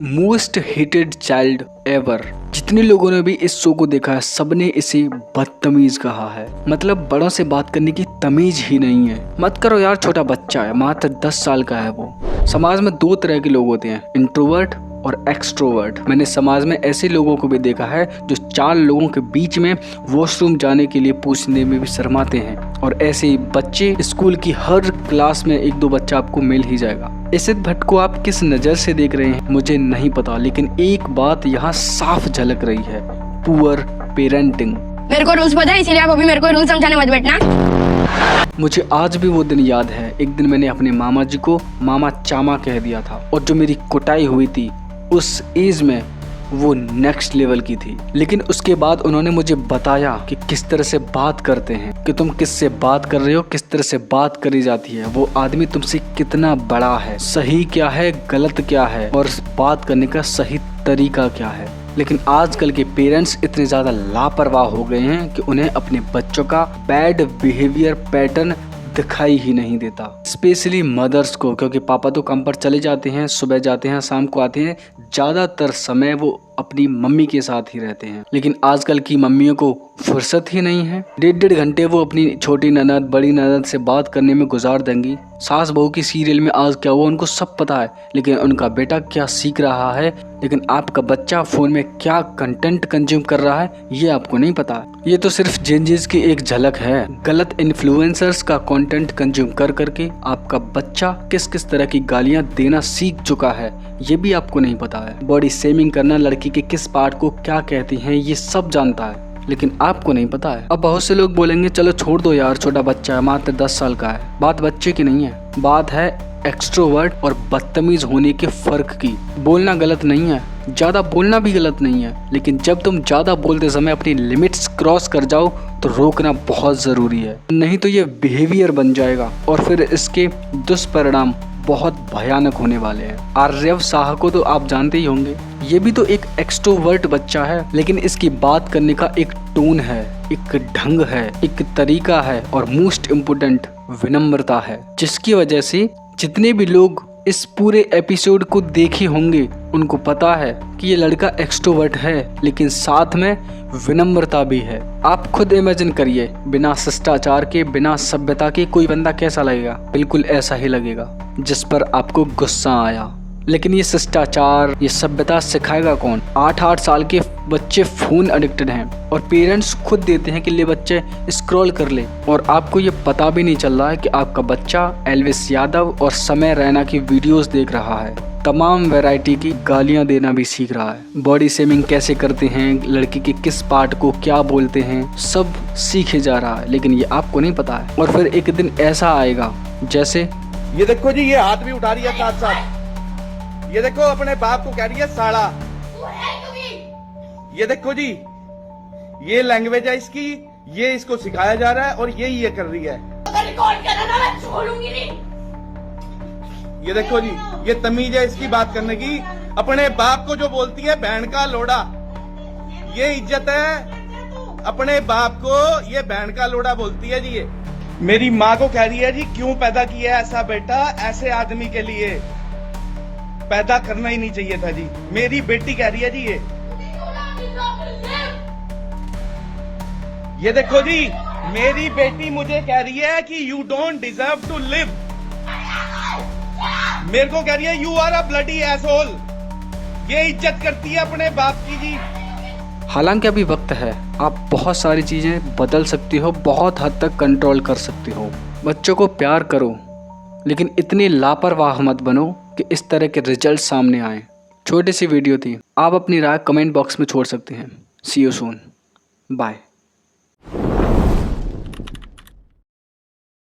Most hated child ever. जितने लोगों ने भी इस शो को देखा है सबने इसे बदतमीज कहा है। मतलब बड़ों से बात करने की तमीज ही नहीं है। मत करो यार, छोटा बच्चा है, मात्र 10 साल का है वो। समाज में दो तरह के लोग होते हैं, इंट्रोवर्ट और एक्सट्रोवर्ट। मैंने समाज में ऐसे लोगों को भी देखा है जो 4 लोगों के बीच में वॉशरूम जाने के लिए पूछने में भी शर्माते हैं। और ऐसे ही बच्चे स्कूल की हर क्लास में 1-2 बच्चा आपको मिल ही जाएगा। इसित भट्ट को आप किस नज़र से देख रहे हैं मुझे नहीं पता, लेकिन एक बात यहाँ साफ झलक रही है, पुअर पेरेंटिंग। मेरे को रूल्स पता है, इसीलिए आप अभी मेरे को रूल समझाने मत बैठना। मुझे आज भी वो दिन याद है, एक दिन मैंने अपने मामा जी को मामा चामा कह दिया था और जो मेरी कुटाई हुई थी उस एज में वो नेक्स्ट लेवल की थी। लेकिन उसके बाद उन्होंने मुझे बताया कि किस तरह से बात करते हैं, कि तुम किससे बात कर रहे हो, किस तरह से बात करी जाती है, वो आदमी तुमसे कितना बड़ा है, सही क्या है गलत क्या है और बात करने का सही तरीका क्या है। लेकिन आजकल के पेरेंट्स इतने ज़्यादा लापरवाह हो गए हैं कि उन्हें अपने बच्चों का बैड बिहेवियर पैटर्न दिखाई ही नहीं देता। स्पेशली मदर्स को, क्योंकि पापा तो काम पर चले जाते हैं, सुबह जाते हैं, शाम को आते हैं, ज़्यादातर समय वो अपनी मम्मी के साथ ही रहते हैं। लेकिन आजकल की मम्मियों को फुर्सत ही नहीं है। 1.5 घंटे वो अपनी छोटी ननद बड़ी ननद से बात करने में गुजार देंगी। सास बहू की सीरियल में आज क्या हुआ उनको सब पता है, लेकिन उनका बेटा क्या सीख रहा है, लेकिन आपका बच्चा फोन में क्या कंटेंट कंज्यूम कर रहा है ये आपको नहीं पता। ये तो सिर्फ जेंजीज की एक झलक है। गलत इन्फ्लुएंसर्स का कंटेंट कंज्यूम कर करके आपका बच्चा किस किस तरह की गालियां देना सीख चुका है ये भी आपको नहीं पता है। बॉडी शेमिंग करना, लड़की के किस पार्ट को क्या कहती हैं ये सब जानता है, लेकिन आपको नहीं पता है। अब बहुत से लोग बोलेंगे चलो छोड़ दो यार, छोटा बच्चा है, मात्र 10 साल का है। बात बच्चे की नहीं है, बात है एक्सट्रोवर्ट और बदतमीज होने के फर्क की। बोलना गलत नहीं है, ज्यादा बोलना भी गलत नहीं है, लेकिन जब तुम ज्यादा बोलते समय अपनी लिमिट्स क्रॉस कर जाओ तो रोकना बहुत जरूरी है, नहीं तो ये बिहेवियर बन जाएगा और फिर इसके दुष्परिणाम बहुत भयानक होने वाले हैं। आर्यव शाह को तो आप जानते ही होंगे, ये भी तो एक एक्सट्रोवर्ट बच्चा है, लेकिन इसकी बात करने का एक टोन है, एक ढंग है, एक तरीका है और मोस्ट इम्पोर्टेंट विनम्रता है, जिसकी वजह से जितने भी लोग इस पूरे एपिसोड को देखे होंगे उनको पता है कि ये लड़का एक्सट्रोवर्ट है, लेकिन साथ में विनम्रता भी है। आप खुद इमेजिन करिए, बिना शिष्टाचार के, बिना सभ्यता के कोई बंदा कैसा लगेगा? बिल्कुल ऐसा ही लगेगा जिस पर आपको गुस्सा आया। लेकिन ये शिष्टाचार, ये सभ्यता सिखाएगा कौन? 8-8 साल के बच्चे फोन एडिक्टेड हैं और पेरेंट्स खुद देते हैं कि ले बच्चे स्क्रॉल कर ले, और आपको ये पता भी नहीं चल रहा है कि आपका बच्चा एल्विस यादव और समय रैना की वीडियोस देख रहा है, तमाम वैरायटी की गालियां देना भी सीख रहा है, बॉडी शेमिंग कैसे करते हैं, लड़की के किस पार्ट को क्या बोलते हैं, सब सीखे जा रहा है, लेकिन ये आपको नहीं पता है। और फिर एक दिन ऐसा आएगा जैसे ये देखो जी, ये हाथ भी उठा रही है साथ साथ, ये देखो अपने बाप को कह रही है साला, ये देखो जी, ये लैंग्वेज है इसकी, ये इसको सिखाया जा रहा है और ये कर रही है। मैं छोड़ूंगी नहीं। ये देखो जी, ये तमीज है इसकी बात करने की, अपने बाप को जो बोलती है बहन का लोड़ा, ये इज्जत है। अपने बाप को ये बहन का लोड़ा बोलती है जी। ये मेरी माँ को कह रही है जी, क्यों पैदा किया ऐसा बेटा, ऐसे आदमी के लिए पैदा करना ही नहीं चाहिए था जी। मेरी बेटी कह रही है जी, ये देखो जी, मेरी बेटी मुझे कह रही है कि you don't deserve to live. मेरे को कह रही है you are a bloody asshole. ये इज्जत करती है अपने बाप की जी। हालांकि अभी वक्त है, आप बहुत सारी चीजें बदल सकती हो, बहुत हद तक कंट्रोल कर सकती हो। बच्चों को प्यार करो, लेकिन इतनी लापरवाह मत बनो कि इस तरह के रिजल्ट सामने आए। छोटी सी वीडियो थी, आप अपनी राय कमेंट बॉक्स में छोड़ सकते हैं। सी यू सून, बाय।